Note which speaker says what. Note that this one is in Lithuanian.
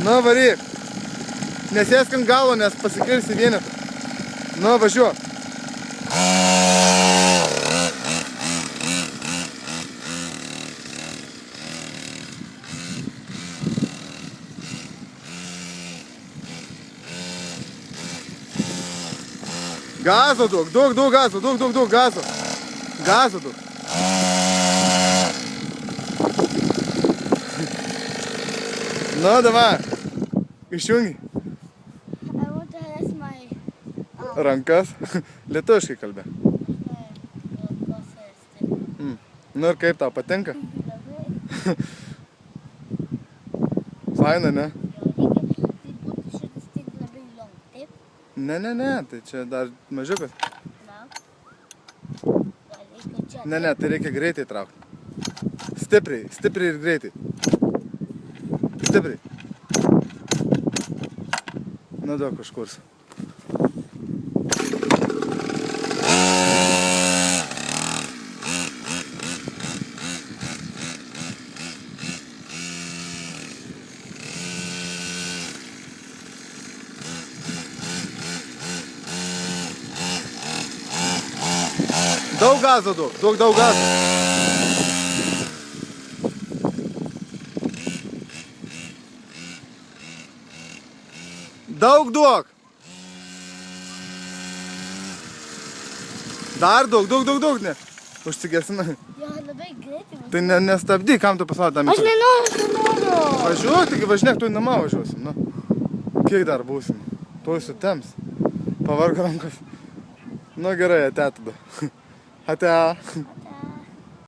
Speaker 1: Nu, varyk. Nesėsk ant galo, nes pasikirsi vienetą. Nu, važiuok. Gazo daug gazo, daug gazo. Gazo daug. Nu, davai. Išjungi. Rankas. Lietuviškai kalbė. Nu ir kaip tau patinka? Faina, ne? Ne, tai čia dar mažiukas. Ne, tai reikia greitai traukti. Stipriai ir greitai. Stipriai. Nu, daug kažkurs. Daug gazo, daug gazo. Daug. Dar daug, ne. Užsigesina.
Speaker 2: Jo, labai greitai.
Speaker 1: Tai nestabdyk, kam tu pasaulį tą mitą.
Speaker 2: Aš nenoriu.
Speaker 1: Važiuok, taigi važinėk, tu į namą važiuosim, nu. Kiek dar būsim? Tuoj sutems. Pavargo rankas. Nu gerai, ate tada. Ate.